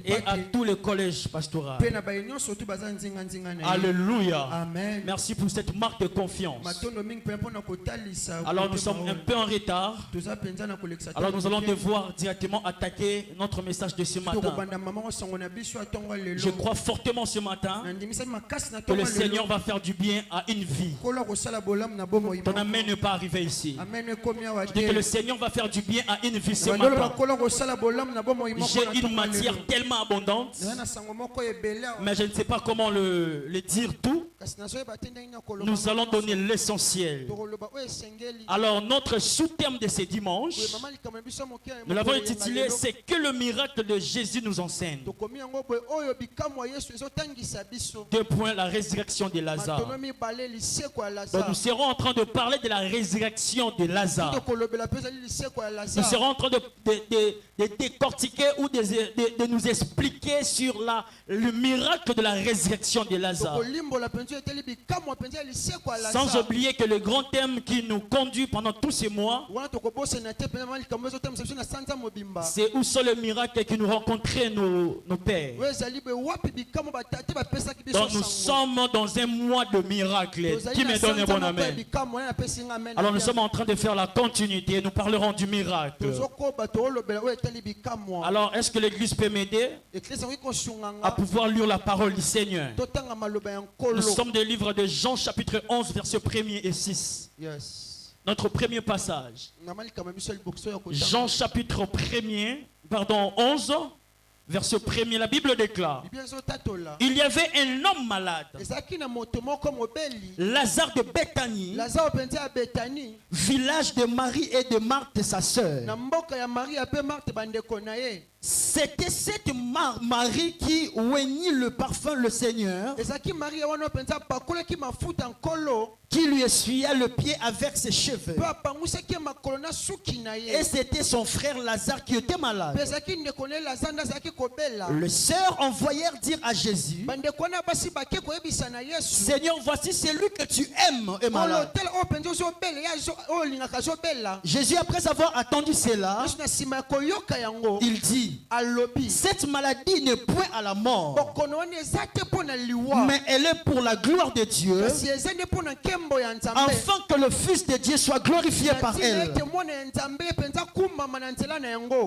et à tous les collèges pastoraux. Alléluia. Amen. Merci pour cette marque de confiance. Alors nous sommes un peu en retard. Alors nous allons devoir directement attaquer notre message de ce matin. Je crois fortement ce matin que le Seigneur va faire du bien à une vie. Ton amen n'est pas arrivé ici. Je dis que le Seigneur va faire du bien à une vie ce matin. J'ai une matière tellement abondante, mais je ne sais pas comment le dire tout. Nous allons donner l'essentiel. Alors notre sous-terme de ce dimanche, nous l'avons intitulé « C'est que le miracle de Jésus nous enseigne ». 2 points, la résurrection de Lazare. Donc nous serons en train de parler de la résurrection de Lazare. Nous serons en train de décortiquer ou de nous expliquer sur le miracle de la résurrection de Lazare. Sans oublier que le grand thème qui nous conduit pendant tous ces mois, c'est où sont les miracles qui nous rencontraient nos pères. Donc nous sommes dans un mois de miracles. Qui me donne un bon amen? Alors nous sommes en train de faire la continuité. Nous parlerons du miracle. Alors est-ce que l'église peut m'aider à pouvoir lire la parole du Seigneur? Nous sommes des livres de Jean chapitre 11 versets 1er et 6. Notre premier passage. Jean chapitre 11 verset 1er. La Bible déclare: il y avait un homme malade, Lazare de Béthanie, village de Marie et de Marthe sa sœur. C'était cette Marie qui oignit le parfum le Seigneur, qui lui essuya le pied avec ses cheveux. Et c'était son frère Lazare qui était malade. Les sœurs envoyèrent dire à Jésus: Seigneur, voici celui que tu aimes est malade. Jésus, après avoir attendu cela, il dit: cette maladie n'est point à la mort, mais elle est pour la gloire de Dieu, afin que le Fils de Dieu soit glorifié par elle.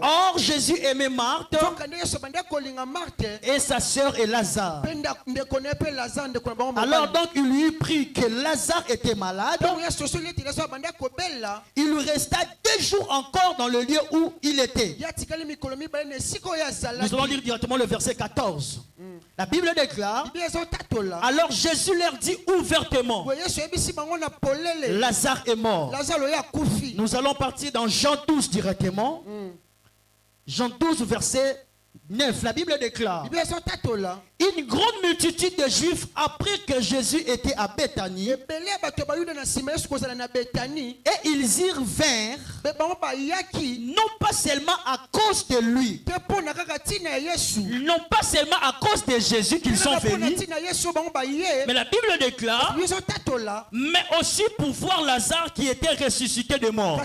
Or Jésus aimait Marthe et sa sœur et Lazare. Alors donc il lui prit que Lazare était malade. Il lui resta 2 jours encore dans le lieu où il était. Nous allons lire directement le verset 14. La Bible déclare: alors Jésus leur dit ouvertement: Lazare est mort. Nous allons partir dans Jean 12 directement. Jean 12 verset 9. La Bible déclare: une grande multitude de Juifs apprit que Jésus était à Béthanie, et ils y vinrent, non pas seulement à cause de lui, non pas seulement à cause de Jésus qu'ils sont venus, mais la Bible déclare, mais aussi pour voir Lazare qui était ressuscité de mort.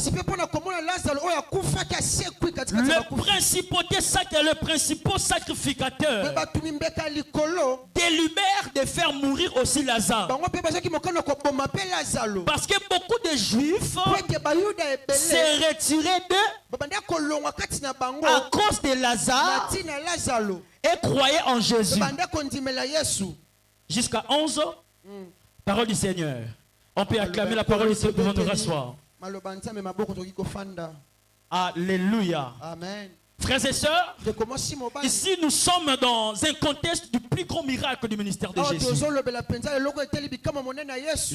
Le principal sacrificateur délibère de faire mourir aussi Lazare. Parce que beaucoup de Juifs s'est retiré à cause de Lazare et croyaient en Jésus. Jusqu'à 11, parole du Seigneur. On peut acclamer la parole ici pour nous rasseoir. Alléluia. Amen. Frères et sœurs, ici nous sommes dans un contexte du plus grand miracle du ministère de Jésus.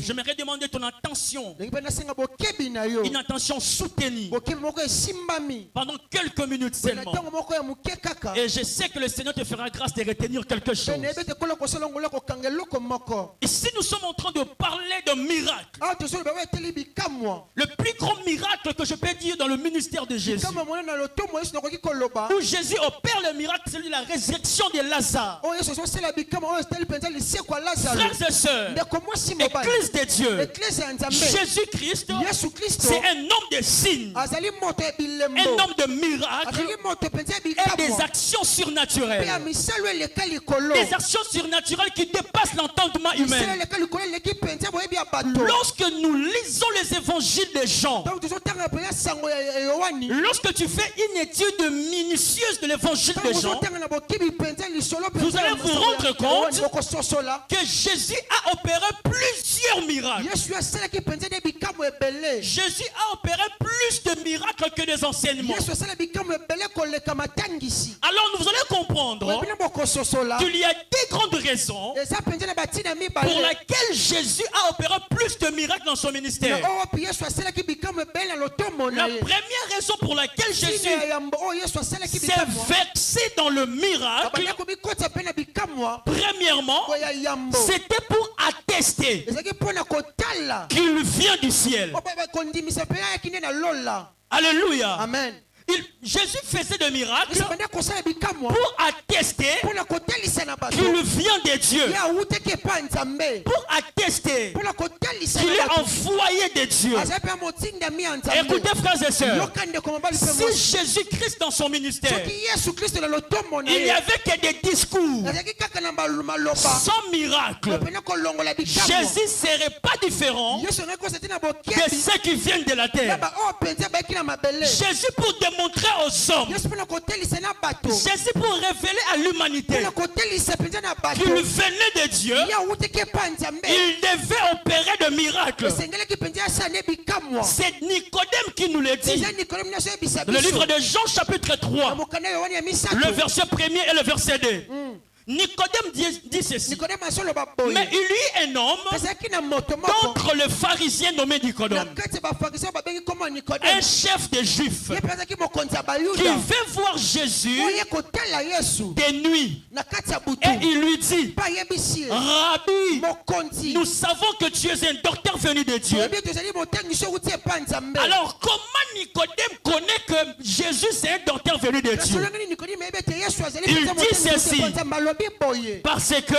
J'aimerais demander ton attention, une attention soutenue, pendant quelques minutes seulement. Et je sais que le Seigneur te fera grâce de retenir quelque chose. Ici nous sommes en train de parler de miracle. Le plus grand miracle que je peux dire dans le ministère de Jésus, où Jésus opère le miracle, c'est la résurrection de Lazare. Frères et sœurs, Église de Dieu, Jésus-Christ, c'est un homme de signes, un homme de miracles et des actions surnaturelles. Des actions surnaturelles qui dépassent l'entendement humain. Lorsque nous lisons les évangiles de Jean, lorsque tu fais une étude minutieuse de l'évangile de Jean, vous allez vous rendre compte que Jésus a opéré plusieurs miracles. Jésus a opéré plus de miracles que des enseignements. Alors nous allons comprendre qu'il y a des grandes raisons pour lesquelles Jésus a opéré plus de miracles dans son ministère. La première raison pour laquelle Jésus s'est versé dans le miracle, premièrement, c'était pour attester qu'il vient du ciel. Alléluia. Amen. Jésus faisait des miracles pour attester qu'il vient de Dieu, pour attester qu'il est envoyé de Dieu. Écoutez, frères et sœurs, si Jésus-Christ dans son ministère, il n'y avait que des discours sans miracle, Jésus ne serait pas différent de ceux qui viennent de la terre. Jésus pour montrer aux hommes, Jésus pour révéler à l'humanité qu'il venait de Dieu, il devait opérer de miracles. C'est Nicodème qui nous le dit. Le livre de Jean chapitre 3, le verset 1er et le verset 2. Nicodème dit ceci. Mais il y eut un homme contre le pharisien nommé Nicodème, un chef des Juifs, qui veut voir Jésus de nuit. Et il lui dit, Rabbi, nous savons que tu es un docteur venu de Dieu. Alors comment Nicodème connaît que Jésus c'est un docteur venu de Dieu? Il dit ceci. Parce que,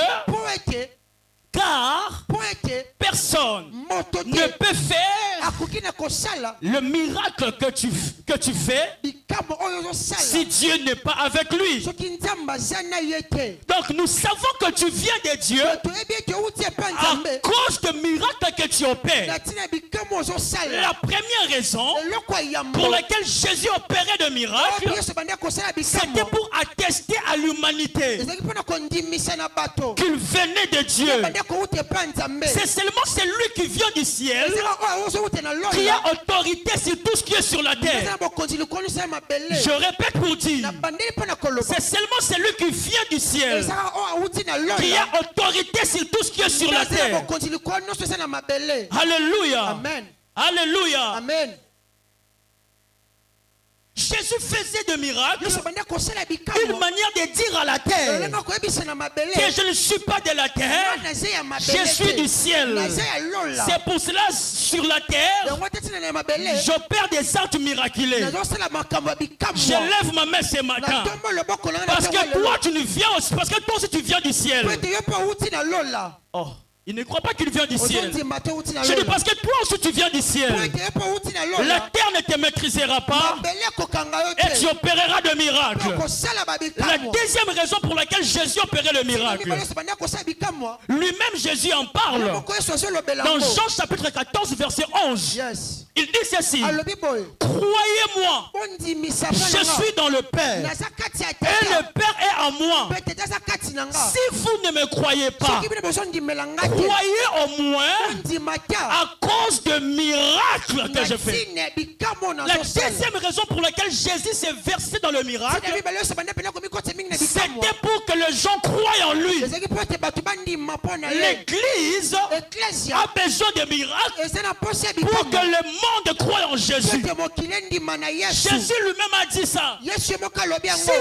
car personne ne peut faire le miracle que tu fais si Dieu n'est pas avec lui. Donc nous savons que tu viens de Dieu à cause de miracles que tu opères. La première raison pour laquelle Jésus opérait de miracles, c'était pour attester à l'humanité qu'il venait de Dieu. C'est seulement celui qui vient du ciel qui a autorité sur tout ce qui est sur la terre. Je répète pour dire, c'est seulement celui qui vient du ciel qui a autorité sur tout ce qui est sur la terre. Alléluia. Amen. Alléluia. Amen. Jésus faisait de miracles, une manière de dire à la terre que je ne suis pas de la terre, je suis du ciel. C'est pour cela sur la terre, j'opère des actes miraculeux. Je lève ma main ce matin parce que toi tu ne viens aussi, parce que toi aussi tu viens du ciel. Oh. Il ne croit pas qu'il vient du ciel. Je dis parce que toi aussi tu viens du ciel. La terre ne te maîtrisera pas et tu opéreras de miracles. La deuxième raison pour laquelle Jésus opérait le miracle, lui-même Jésus en parle dans Jean chapitre 14 verset 11. Il dit ceci: croyez-moi, je suis dans le Père et le Père est en moi. Si vous ne me croyez pas, croyez au moins à cause de miracles que je fais. La deuxième raison pour laquelle Jésus s'est versé dans le miracle, c'était pour que les gens croient en lui. L'Église a besoin de miracles pour que le monde croit en Jésus. Jésus lui-même a dit ça. Si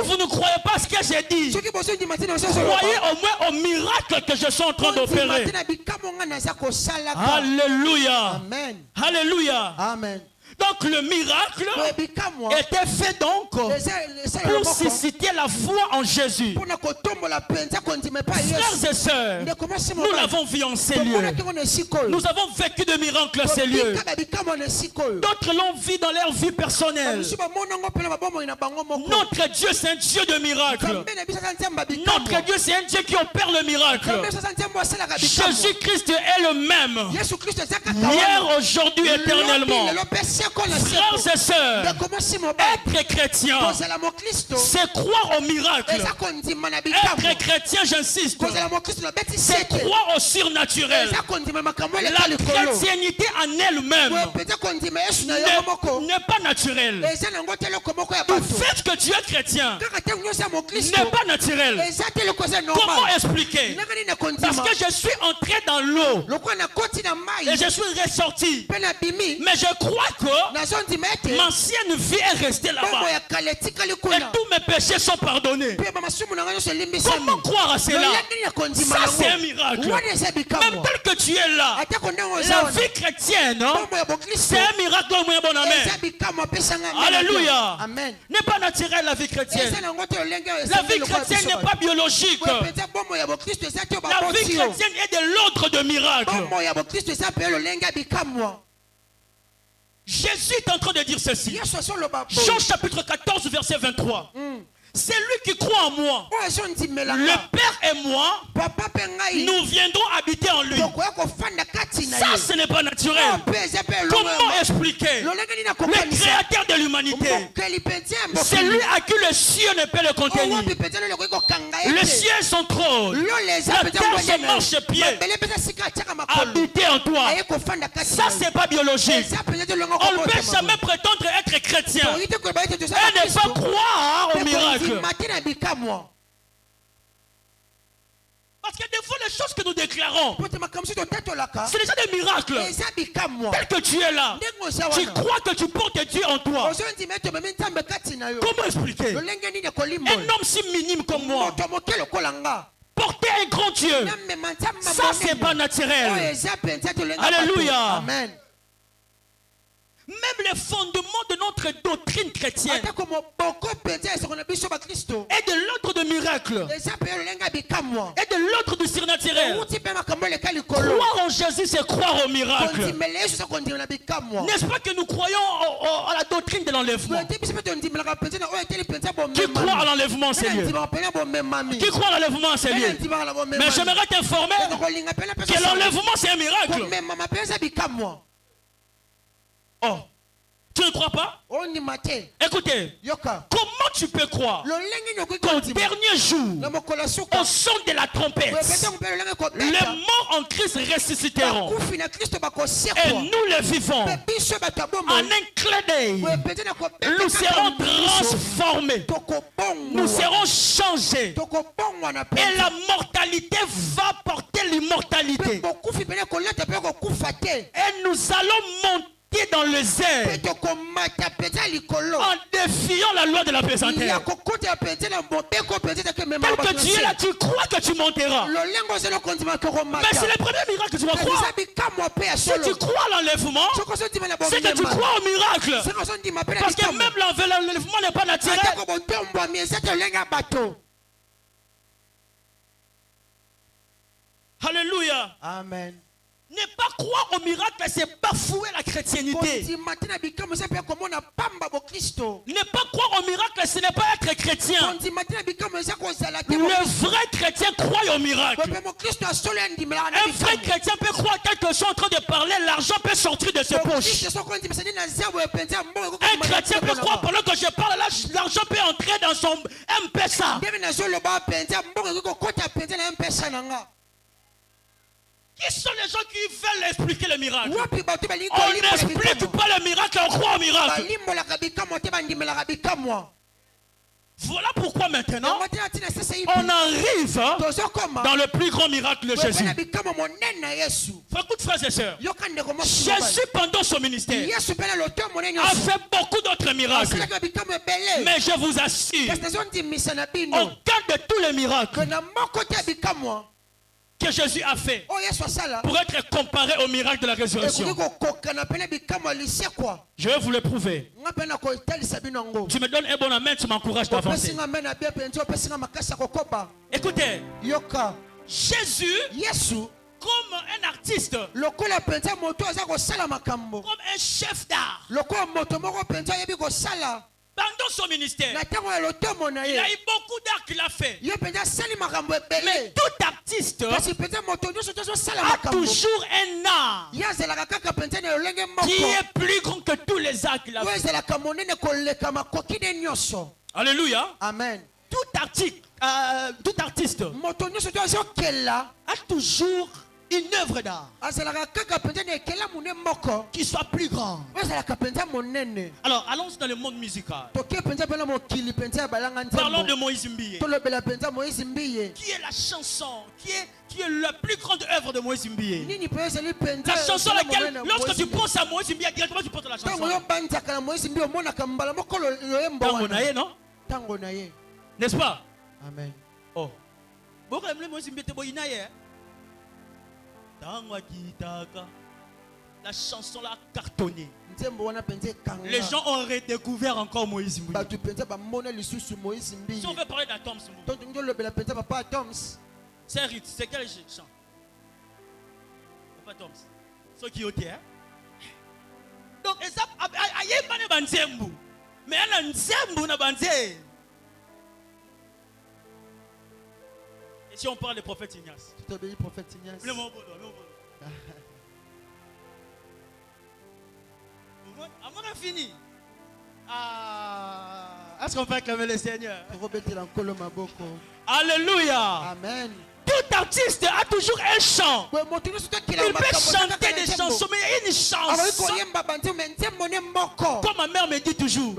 vous ne croyez pas ce que j'ai dit, croyez au moins au miracle que je suis en train d'opérer. Alléluia. Amen. Alléluia. Amen. Donc le miracle était fait donc pour susciter la foi en Jésus. Frères et sœurs, nous l'avons vu en ces lieux. Nous avons vécu de miracles en ces lieux. D'autres l'ont vu dans leur vie personnelle. Notre Dieu, c'est un Dieu de miracles. Notre Dieu, c'est un Dieu qui opère le miracle. Jésus-Christ est le même. Hier, aujourd'hui, éternellement. Frères et sœurs, être chrétien, c'est croire au miracle. Être chrétien, j'insiste, c'est croire au surnaturel. La chrétiennité en elle-même n'est pas naturelle. Le fait que tu es chrétien n'est pas naturel. Comment expliquer? Parce que je suis entré dans l'eau et je suis ressorti. Mais je crois que ma ancienne vie est restée là-bas. Et tous mes péchés sont pardonnés. Comment croire à cela? Ça, c'est un miracle. Même tel que tu es là, la vie chrétienne, c'est un miracle. Bon, amen. Alléluia. N'est pas naturel la vie chrétienne. La vie chrétienne n'est pas biologique. La vie chrétienne est de l'ordre de miracle. Jésus est en train de dire ceci. Jean chapitre 14 verset 23. C'est lui qui croit en moi. Le Père et moi, nous viendrons habiter en lui. Ça, ce n'est pas naturel. Comment expliquer? Le créateur de l'humanité, c'est lui à qui le ciel ne peut le contenir. Le ciel son trône, la terre son marchepied. Habiter en toi. Ça, c'est pas biologique. On ne peut jamais prétendre être chrétien et ne pas croire au miracle. Parce que des fois, les choses que nous déclarons, c'est déjà des miracles. Tel que tu es là, tu crois que tu portes Dieu en toi. Comment expliquer? Un homme si minime comme moi, porter un grand Dieu, ça c'est pas naturel. Alléluia. Même les fondements de notre doctrine chrétienne est de l'ordre de miracle, et de l'ordre du surnaturel. Croire en Jésus, c'est croire au miracle. N'est-ce pas que nous croyons à la doctrine de l'enlèvement? Qui croit à l'enlèvement, c'est lieu? Qui croit à l'enlèvement, c'est lieu? Mais j'aimerais t'informer que l'enlèvement, c'est un miracle. Oh, tu ne crois pas? Écoutez, comment tu peux croire qu'au dernier jour, au son de la trompette, les morts en Christ ressusciteront et nous les vivons? En un clin d'œil, nous serons transformés, nous serons changés et la mortalité va porter l'immortalité et nous allons monter dans les airs en défiant la loi de la pesanteur. Tel que tu es là, tu crois que tu monteras. Mais c'est le premier miracle que tu vas croire. Si tu crois à l'enlèvement, c'est que tu crois au miracle. Parce que même l'enlèvement n'est pas naturel. Alléluia. Amen. Ne pas croire au miracle, c'est bafouer la chrétienté. Ne pas croire au miracle, ce n'est pas être chrétien. Le vrai chrétien croit au miracle. Un vrai chrétien peut croire quelque chose en train de parler, l'argent peut sortir de ses poches. Un chrétien peut croire pendant que je parle, l'argent peut entrer dans son M-Pesa. Qui sont les gens qui veulent expliquer le miracle? On n'explique pas le miracle, on croit au miracle. Voilà pourquoi maintenant on arrive dans le plus grand miracle de Jésus. Écoute, frères et sœurs, Jésus pendant son ministère a fait beaucoup d'autres miracles. Mais je vous assure, aucun de tous les miracles que Jésus a fait pour être comparé au miracle de la résurrection. Je vais vous le prouver. Tu me donnes un bon amen, tu m'encourages d'avancer. Écoutez, Jésus, comme un artiste, comme un chef d'art, pendant son ministère, il a eu beaucoup d'art qu'il a fait. Mais tout artiste a toujours un art qui est plus grand que tous les arts qu'il a fait. Alléluia. Amen. Tout artiste a toujours une œuvre d'art qui soit plus grande. Alors, allons dans le monde musical. Parlons de Moïse Mbiye. Qui est la chanson, qui est la plus grande œuvre de Moïse Mbiye? La chanson laquelle, lorsque tu penses à Moïse Mbiye, directement tu penses à la chanson. Non? N'est-ce pas? Amen. Oh. La chanson l'a cartonné. Les gens ont redécouvert encore Moïse Mbiye. Si on veut parler d'Atoms, c'est un rythme. C'est quel chant? Pas Atoms. Ceux qui ont été. Donc, mais il y a un et si on parle de prophète Ignace? Tu t'obéis, prophète Ignace? On a fini. Est-ce qu'on peut acclamer le Seigneur? Alléluia. Amen. Tout artiste a toujours un chant. Il peut chanter des chansons, mais il y a une chanson. Comme ma mère me dit toujours,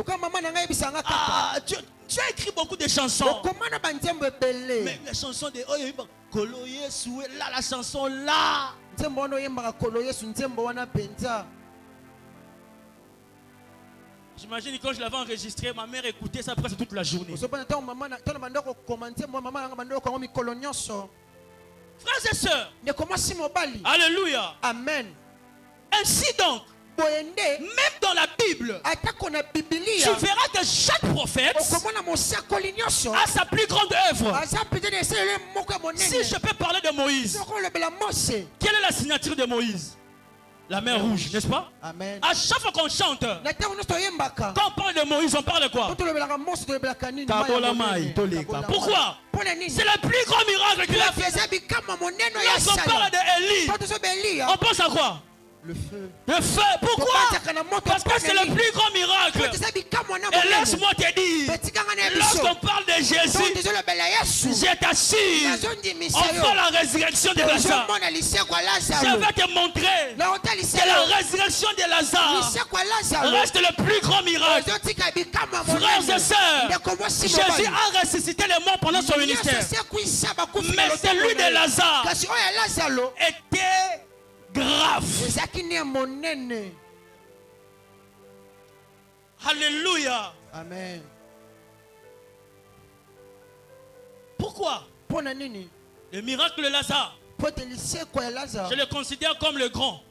tu as écrit beaucoup de chansons. Mais la chanson de là, la chanson là. J'imagine quand je l'avais enregistré, ma mère écoutait ça presque toute la journée. Frères et sœurs, alléluia. Amen. Ainsi donc, même dans la Bible, tu verras que chaque prophète a sa plus grande œuvre. Si je peux parler de Moïse, quelle est la signature de Moïse? La mer rouge, n'est-ce pas? Amen. À chaque fois qu'on chante, quand on parle de Moïse, on parle de quoi? Pourquoi? C'est le plus grand miracle qu'il a fait. Lorsqu'on parle d'Élie, on pense à quoi? Le feu. Le feu. Pourquoi? Parce que c'est le plus grand miracle. Et laisse-moi te dire, lorsqu'on parle de Jésus, je t'assure, on fait la résurrection de Lazare. Je vais te montrer que la résurrection de Lazare reste le plus grand miracle. Frères et sœurs, Jésus a ressuscité les morts pendant son ministère. Mais celui de Lazare était grave. Alléluia. Amen. Pourquoi? Le miracle de Lazare, je le considère comme le grand.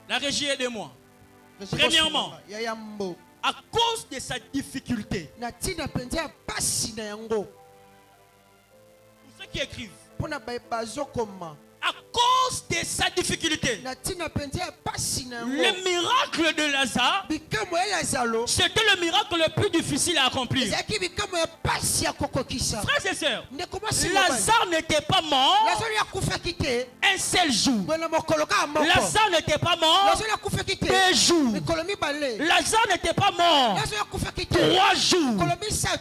La régie est de moi. Premièrement, à cause de sa difficulté. Pour ceux qui écrivent, à cause de sa difficulté, le miracle de Lazare, c'était le miracle le plus difficile à accomplir. Frères et sœurs, Lazare n'était pas mort un seul jour. Lazare n'était pas mort 2 jours. Lazare n'était pas mort 3 jours.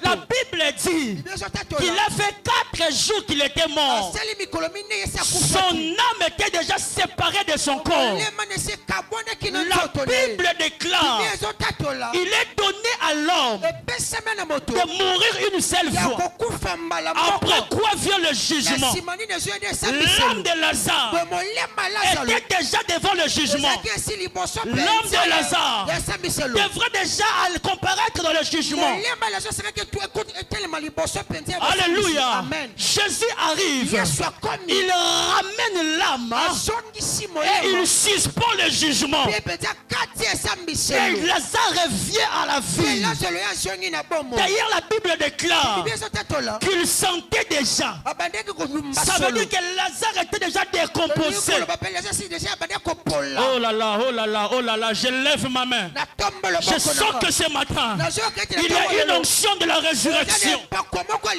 La Bible dit qu'il a fait 4 jours qu'il était mort. Son âme était déjà séparé de son corps. La Bible déclare, il est donné à l'homme de mourir une seule fois. Après quoi vient le jugement? L'âme de Lazare était déjà devant le jugement. L'âme de Lazare devrait déjà comparaître dans le jugement. Alléluia. Jésus arrive. Il ramène l'âme et il suspend le jugement. Et Lazare revient à la vie. D'ailleurs, la Bible déclare qu'il sentait déjà. Ça veut dire que Lazare était déjà décomposé. Oh là là, oh là là, oh là là, je lève ma main. Je sens que ce matin, il y a une onction de la résurrection.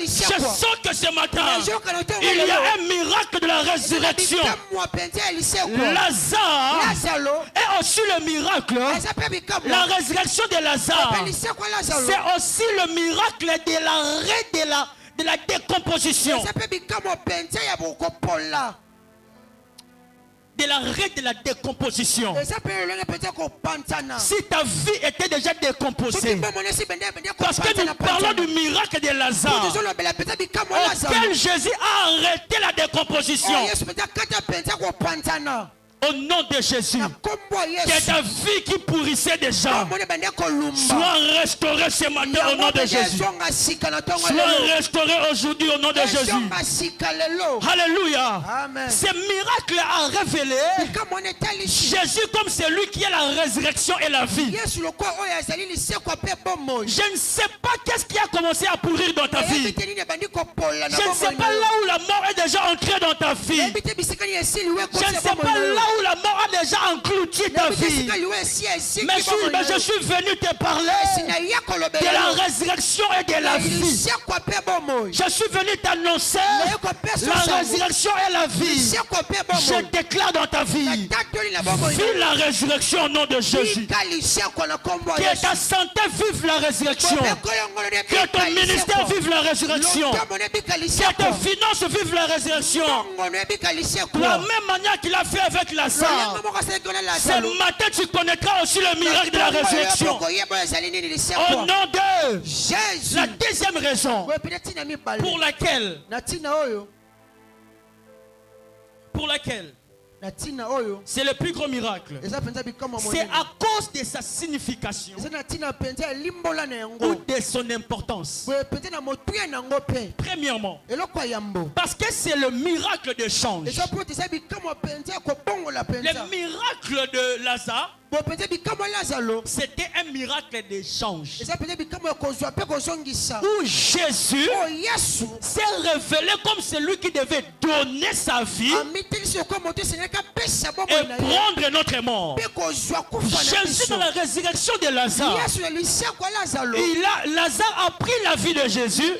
Je sens que ce matin, il y a un miracle de la résurrection. Lazare est aussi le miracle. La résurrection de Lazare, c'est aussi le miracle de la décomposition. De l'arrêt de la décomposition. Si ta vie était déjà décomposée, parce que nous parlons du miracle de Lazare, auquel Jésus a arrêté la décomposition. Au nom de Jésus, que ta vie qui pourrissait déjà soit restaurée ce matin au nom de Jésus. Soit restaurée aujourd'hui au nom de Jésus. Alléluia. Ce miracle a révélé Jésus comme celui qui est la résurrection et la vie. Je ne sais pas qu'est-ce qui a commencé à pourrir dans ta vie. Je ne sais pas là où la mort est déjà entrée dans ta vie. Je ne sais pas là où la mort a déjà englouti ta vie. Mais je suis venu te parler de la résurrection et de la vie. Je suis venu t'annoncer la résurrection et la vie. Je déclare dans ta vie, vive la résurrection au nom de Jésus. Que ta santé vive la résurrection. Que ton ministère vive la résurrection. Que tes finances vivent la résurrection. De la même manière qu'il a fait avec Lazare. Ce matin, tu connaîtras aussi le miracle de la résurrection. Au nom de Jésus. La deuxième raison pour laquelle c'est le plus gros miracle. C'est à cause de sa signification ou de son importance. Premièrement, parce que c'est le miracle de change. Le miracle de Lazare, c'était un miracle d'échange où Jésus s'est révélé comme celui qui devait donner sa vie et prendre notre mort. Jésus, dans la résurrection de Lazare, Lazare a pris la vie de Jésus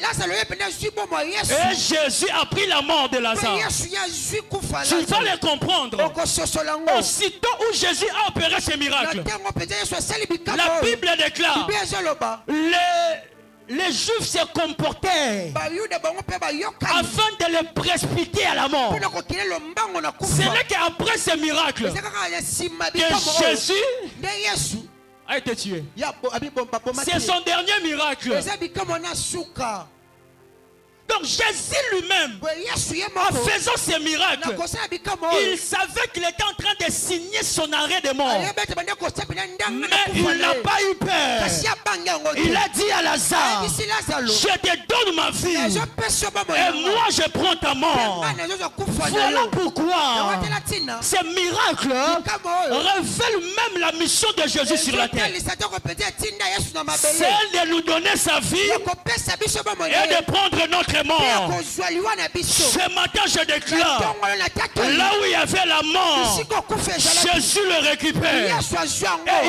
et Jésus a pris la mort de Lazare. Tu vas le comprendre. Aussitôt où Jésus a opéré ce miracle, la Bible déclare, les Juifs se comportaient afin de les précipiter à la mort. Ce n'est qu'après ce miracle que Jésus a été tué. C'est son dernier miracle. Donc Jésus lui-même, en faisant ce miracle, il savait qu'il était en train de signer son arrêt de mort. Mais il n'a pas eu peur. Il a dit à Lazare, je te donne ma vie et moi je prends ta mort. Voilà pourquoi ce miracle révèle même la mission de Jésus sur la terre. C'est de nous donner sa vie et de prendre notre mort. Ce matin je déclare, là où il y avait la mort, Jésus le récupère et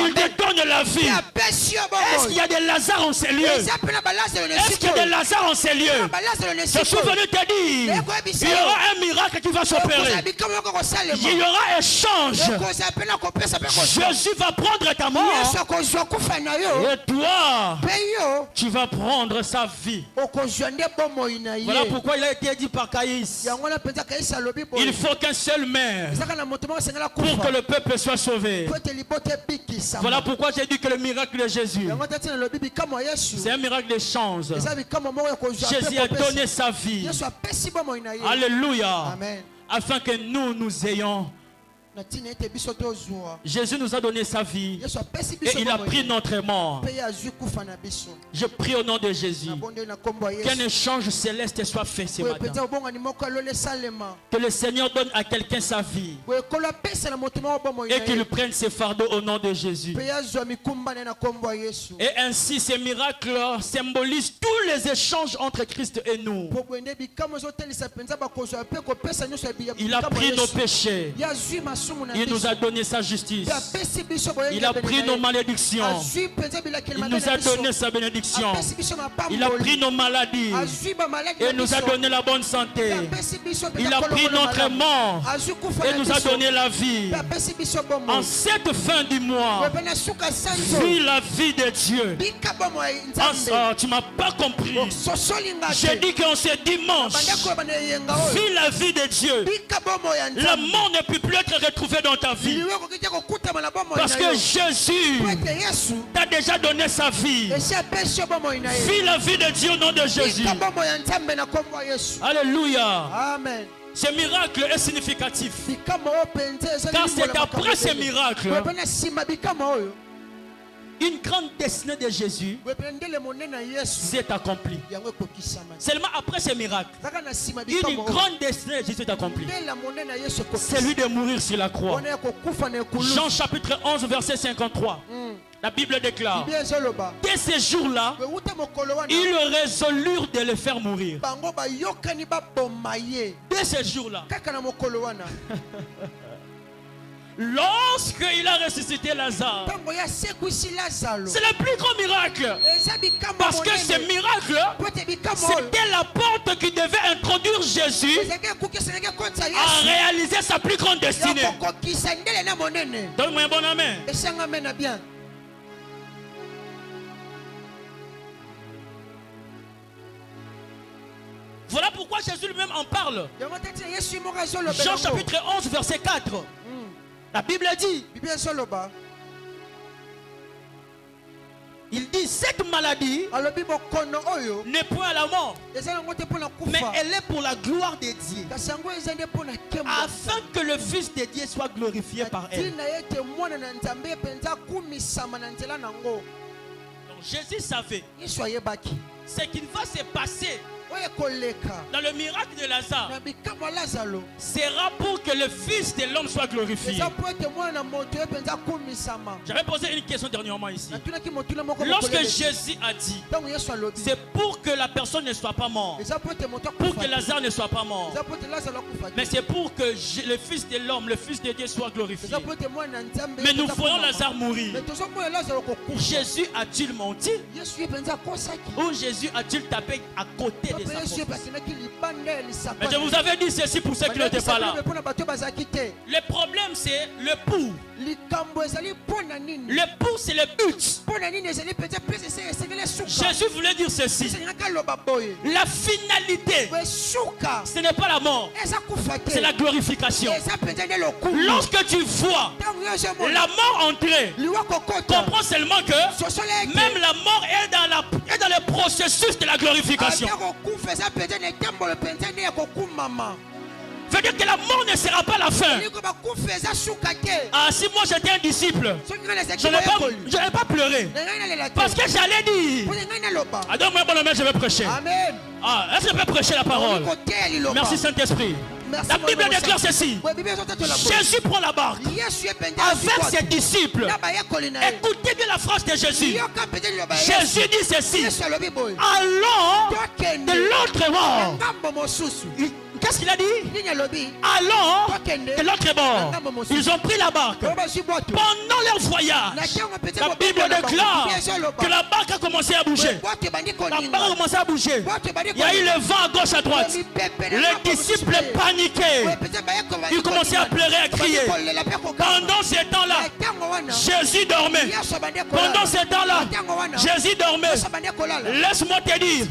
il te donne la vie. Est-ce qu'il y a des Lazare en ces lieux? Est-ce qu'il y a des Lazare en ces lieux? Je suis venu te dire, il y aura un miracle qui va s'opérer. Il y aura échange. Jésus va prendre ta mort et toi tu vas prendre sa vie. Voilà pourquoi il a été dit par Caïs. Il faut qu'un seul maire pour que le peuple soit sauvé. Voilà pourquoi j'ai dit que le miracle de Jésus, c'est un miracle d'échange. Jésus a donné sa vie. Alléluia. Amen. Afin que nous ayons. Jésus nous a donné sa vie et il a pris notre mort. Je prie au nom de Jésus qu'un échange céleste soit fait ce matin. Que le Seigneur donne à quelqu'un sa vie et qu'il prenne ses fardeaux au nom de Jésus. Et ainsi ces miracles symbolisent tous les échanges entre Christ et nous. Il a pris nos péchés. Il nous a donné sa justice. Il a pris nos malédictions. Il nous a donné sa bénédiction. Il a pris nos maladies. Et nous a donné la bonne santé. Il a pris notre mort. Et nous a donné la vie. En cette fin du mois, vis la vie de Dieu. Tu ne m'as pas compris. J'ai dit qu'en ce dimanche, vis la vie de Dieu. La mort ne peut plus être retrouvée dans ta vie. Parce que Jésus t'a déjà donné sa vie. Vis la vie de Dieu au nom de Jésus. Alléluia. Amen. Ce miracle est significatif. Car c'est après ce miracle une grande destinée de Jésus s'est accomplie. Seulement après ce miracle, une grande destinée de Jésus est accomplie. C'est lui de mourir sur la croix. Jean chapitre 11 verset 53. La Bible déclare: dès ces jours-là, ils résolurent de le faire mourir. Dès ces jours-là, lorsqu'il a ressuscité Lazare, c'est le plus grand miracle. Parce que ce miracle, c'était la porte qui devait introduire Jésus à réaliser sa plus grande destinée. Donne-moi un bon amen. Voilà pourquoi Jésus lui-même en parle. Jean chapitre 11 verset 4. La Bible dit, il dit, cette maladie n'est point à la mort, mais elle est pour la gloire de Dieu, afin que le Fils de Dieu soit glorifié par elle. Donc Jésus savait ce qu'il va se passer dans le miracle de Lazare sera pour que le Fils de l'homme soit glorifié. J'avais posé une question dernièrement ici. Lorsque Jésus a dit, c'est pour que la personne ne soit pas morte, pour que Lazare ne soit pas mort, mais c'est pour que le Fils de l'homme, le Fils de Dieu soit glorifié. Mais nous voyons Lazare mourir. Jésus a-t-il menti? Ou Jésus a-t-il tapé à côté de sa prophétie? Mais je vous avais dit ceci pour ceux qui n'étaient pas là. Le problème c'est le pour. Le pour c'est le but. Jésus voulait dire ceci. La finalité, ce n'est pas la mort, c'est la glorification. Lorsque tu vois la mort entrer, comprends seulement que même la mort est dans le processus de la glorification. Veut dire que la mort ne sera pas la fin. Ah, si moi j'étais un disciple, je n'allais pas pleurer. Parce que j'allais dire. Ah, donc moi, bon, je vais prêcher. Amen. Ah, est-ce que je peux prêcher la parole? Merci Saint-Esprit. La Bible déclare ceci. Jésus prend la barque avec ses disciples. Écoutez bien la phrase de Jésus. Jésus dit ceci: allons de l'autre bord. Qu'est-ce qu'il a dit? Allons de l'autre bord. Ils ont pris la barque. Pendant leur voyage, la Bible déclare que la barque a commencé à bouger. La barque a commencé à bouger. Il y a eu le vent à gauche, à droite. Les disciples paniquaient. Ils commençaient à pleurer, à crier. Pendant ce temps-là, Jésus dormait. Pendant ce temps-là, Jésus dormait. Laisse-moi te dire,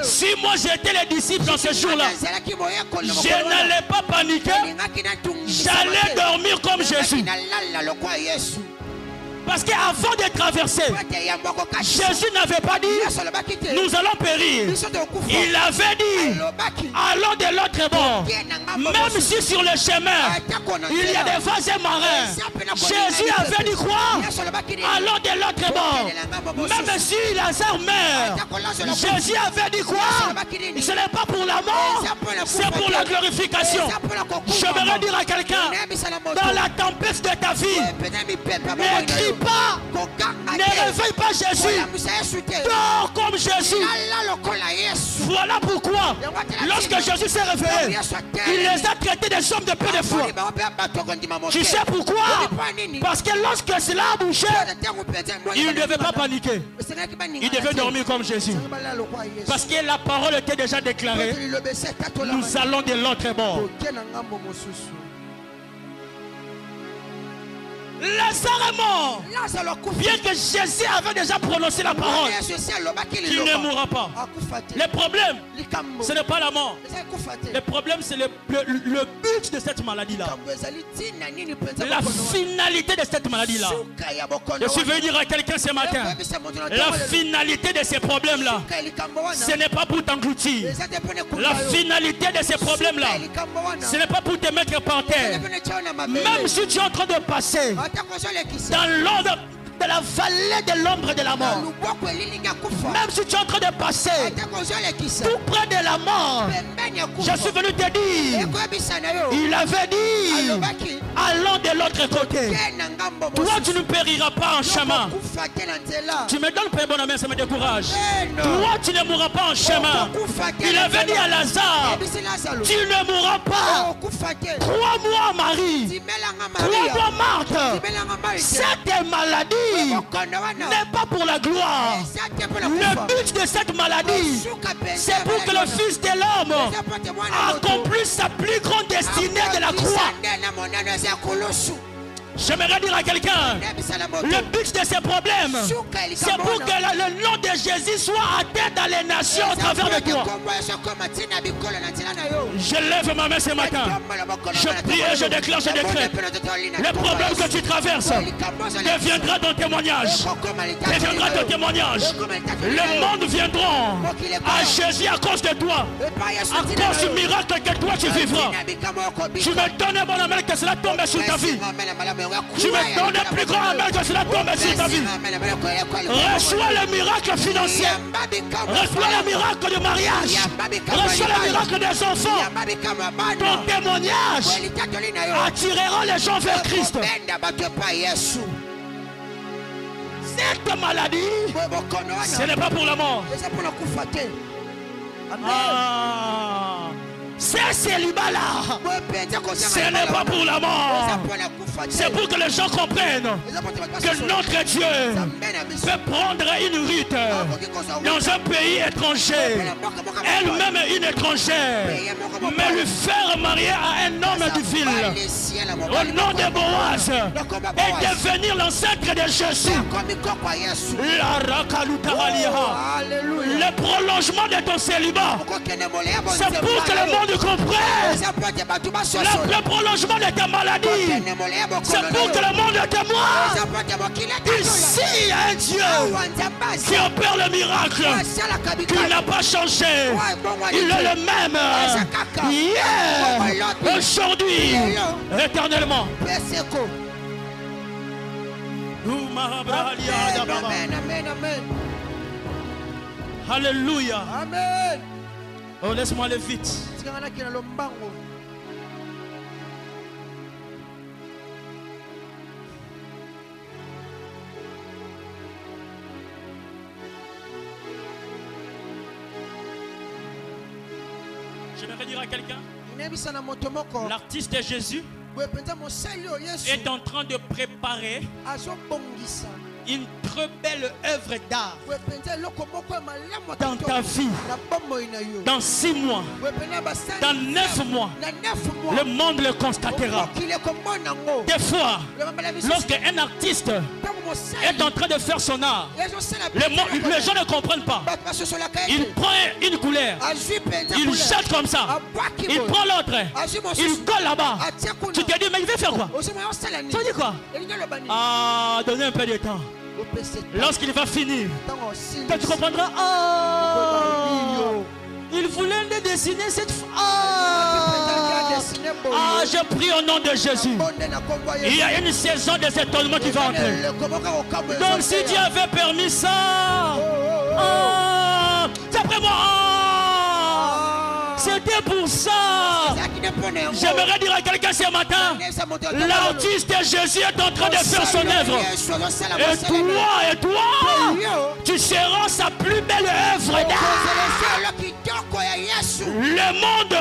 si moi j'étais les disciples dans ce jour-là, je n'allais pas paniquer. J'allais dormir comme Jésus. Parce qu'avant de traverser, Jésus n'avait pas dit nous allons périr. Il avait dit allons de l'autre bord. Même si sur le chemin il y a des vases marins, Jésus avait dit quoi? Allons de l'autre bord. Même si Lazare meurt, Jésus avait dit quoi? Ce n'est pas pour la mort, c'est pour la glorification. J'aimerais dire à quelqu'un, dans la tempête de ta vie, ne crie pas, ne réveille pas Jésus, dors comme Jésus. Voilà pourquoi lorsque Jésus s'est réveillé, il les a traités des hommes de peu de foi. Tu sais pourquoi? Parce que lorsque cela a bougé, il ne devait pas paniquer, il devait dormir comme Jésus, parce que la parole était déjà déclarée, nous allons de l'autre bord. Lazare est mort. Bien que Jésus avait déjà prononcé la parole qu'il ne mourra pas. Le problème, ce n'est pas la mort. Le problème, c'est le but de cette maladie-là. La finalité de cette maladie-là. Je suis venu dire à quelqu'un ce matin, la finalité de ces problèmes-là, ce n'est pas pour t'engloutir. La finalité de ces problèmes-là, ce n'est pas pour te mettre par terre. Même si tu es en train de passer dans l'ordre de la vallée de l'ombre de la mort, même si tu es en train de passer tout près de la mort, je suis venu te dire, il avait dit allons de l'autre côté. Toi tu ne périras pas en chemin. Tu me donnes pas bonne main, ça me décourage. Toi tu ne mourras pas en chemin. Il avait dit à Lazare, tu ne mourras pas. Crois-moi Marie, crois-moi Marthe, cette maladie n'est pas pour la gloire. Le but de cette maladie, c'est pour que le Fils de l'homme accomplisse sa plus grande destinée de la croix. J'aimerais dire à quelqu'un, le but de ces problèmes, c'est pour que le nom de Jésus soit atteint dans les nations au travers de toi. Je lève ma main ce matin. Je prie et je déclare, je décrète. Le problème que tu traverses deviendra ton témoignage. Deviendra ton témoignage. Le monde viendra à Jésus à cause de toi. À cause du miracle que toi tu vivras. Tu me donnes un bon amen que cela tombe sur ta vie. Tu me donnes un plus grand amen que cela tombe sur ta vie. Reçois le miracle financier. Reçois le miracle de mariage. Reçois le miracle des enfants. Ton témoignage attirera les gens vers Christ. Cette maladie, ce n'est pas pour la mort. Ces célibats-là, ce n'est pas pour la mort. C'est pour que les gens comprennent que notre Dieu peut prendre une rite dans un pays étranger, elle-même une étrangère, mais lui faire marier à un homme du ville au nom de Boaz et devenir l'ancêtre de Jésus. Le prolongement de ton célibat, c'est pour que le monde comprenne. Le prolongement de ta maladie, c'est pour que le monde témoigne. Ici, il y a un Dieu qui opère le miracle, qui n'a pas changé. Il est le même hier, aujourd'hui, éternellement. Alléluia. Amen. Oh, laisse-moi aller vite. J'aimerais dire à quelqu'un, l'artiste Jésus est en train de préparer une très belle œuvre d'art dans ta vie. Dans 6 mois, dans 9 mois, le monde le constatera. Des fois, lorsqu'un artiste est en train de faire son art, les gens ne comprennent pas. Il prend une couleur, il jette comme ça, il prend l'autre, il colle là-bas. Tu te dis, mais il veut faire quoi? Tu dis quoi? Ah, donnez un peu de temps. Lorsqu'il va finir, quand tu comprendras, il voulait le dessiner cette fois. Je prie au nom de Jésus. Il y a une saison des étonnements qui va entrer. Donc si Dieu avait permis ça, d'après moi, c'était pour ça. J'aimerais dire à quelqu'un ce matin, l'artiste Jésus est en train de faire son œuvre. Et toi, tu seras sa plus belle œuvre d'art. Le monde,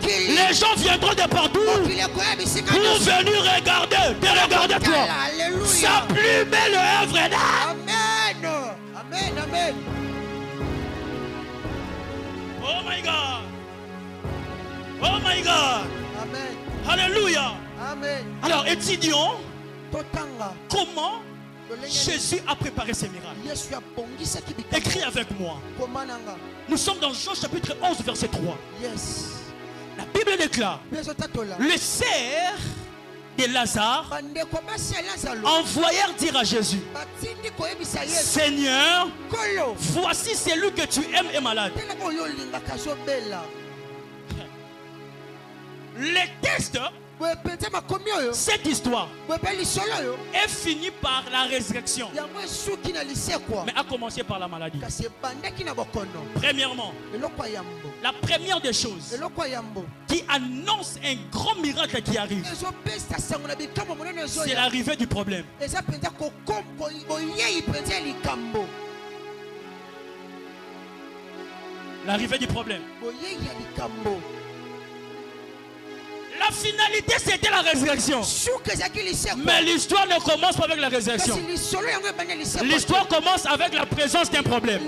les gens viendront de partout pour venir regarder toi. Sa plus belle œuvre d'art. Amen. Amen. Amen. Oh my God. Oh my God. Amen. Alléluia. Amen. Alors étudions comment Jésus a préparé ses miracles. Écris avec moi. Nous sommes dans Jean chapitre 11 verset 3. La Bible déclare: le cerf de Lazare envoyèrent dire à Jésus: Seigneur, voici celui que tu aimes est malade. Les textes, cette histoire est finie par la résurrection, mais a commencé par la maladie. Premièrement, la première des choses qui annonce un grand miracle qui arrive, c'est l'arrivée du problème. L'arrivée du problème. La finalité, c'était la résurrection. Mais l'histoire ne commence pas avec la résurrection. L'histoire commence avec la présence d'un problème.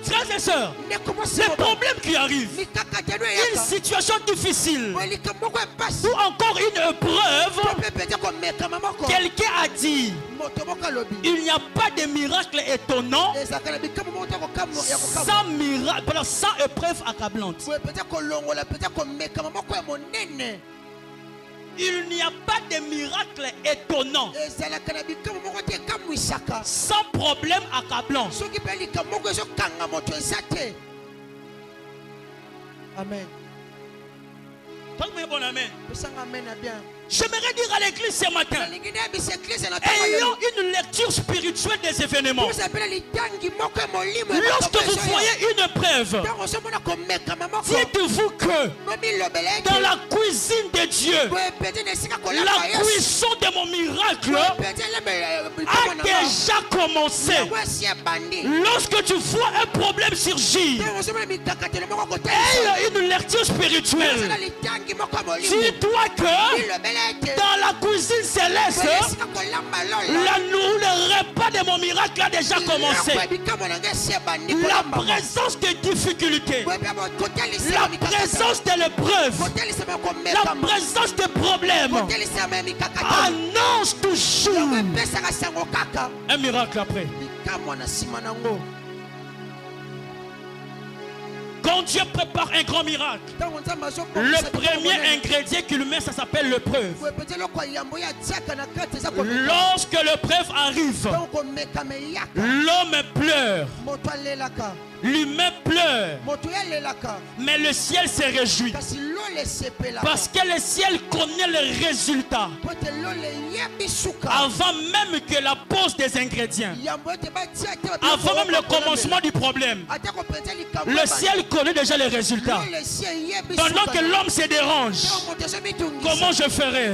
Frères et sœurs, les problèmes qui arrivent, une situation difficile, ou encore une épreuve, quelqu'un a dit: il n'y a pas de miracle étonnant sans miracle, sans épreuve accablante. Il n'y a pas de miracle étonnant sans problème accablant. Amen. Bon amen. Amen. J'aimerais dire à l'église ce matin, ayant une lecture spirituelle des événements, lorsque vous voyez une épreuve, dites-vous que dans la cuisine de Dieu, la cuisson de mon miracle a déjà commencé. Lorsque tu vois un problème surgir, ayant une lecture spirituelle, dis-toi que dans la cuisine céleste, le repas de mon miracle a déjà commencé. La présence de difficultés, la présence de l'épreuve, la présence de problèmes annonce toujours un miracle après. Quand Dieu prépare un grand miracle, le premier ingrédient qu'il met, ça s'appelle l'épreuve. Lorsque l'épreuve arrive, l'homme pleure, l'humain pleure, mais le ciel se réjouit. Parce que le ciel connaît les résultats avant même que la pose des ingrédients, avant même le commencement du problème. Le ciel connaît déjà les résultats. Pendant que l'homme se dérange, comment je ferai?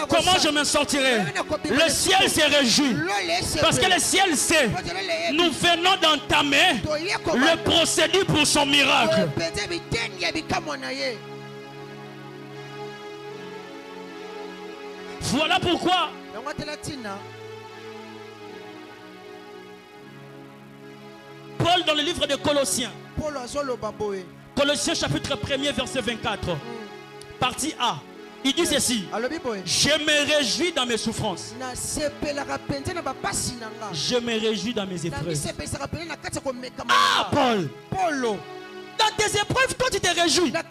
Comment je m'en sortirai? Le ciel se réjouit. Parce que le ciel sait, nous venons d'entamer le procédure pour son miracle. Voilà pourquoi Paul dans le livre de Colossiens, Colossiens chapitre 1er verset 24, partie A, il dit ceci: je me réjouis dans mes souffrances. Je me réjouis dans mes épreuves. Ah, Paul! Dans tes épreuves, toi tu te réjouis. Dans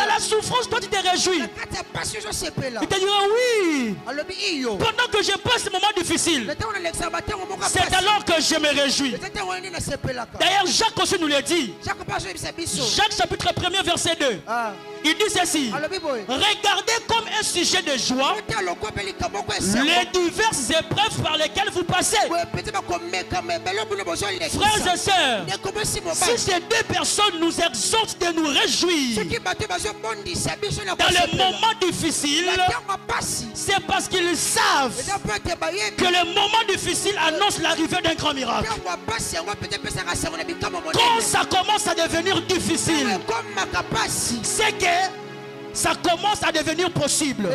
la souffrance, toi tu te réjouis. Il te dira oui. Pendant que je passe ce moment difficile, c'est alors que je me réjouis. D'ailleurs, Jacques aussi nous le dit. Jacques chapitre 1er verset 2. Il dit ceci: regardez comme un sujet de joie les diverses épreuves par lesquelles vous passez. Frères et sœurs, si ces deux personnes nous exhortent de nous réjouir dans les moments difficiles, c'est parce qu'ils savent que les moments difficiles annoncent l'arrivée d'un grand miracle. Quand ça commence à devenir difficile, c'est que ça commence à devenir possible.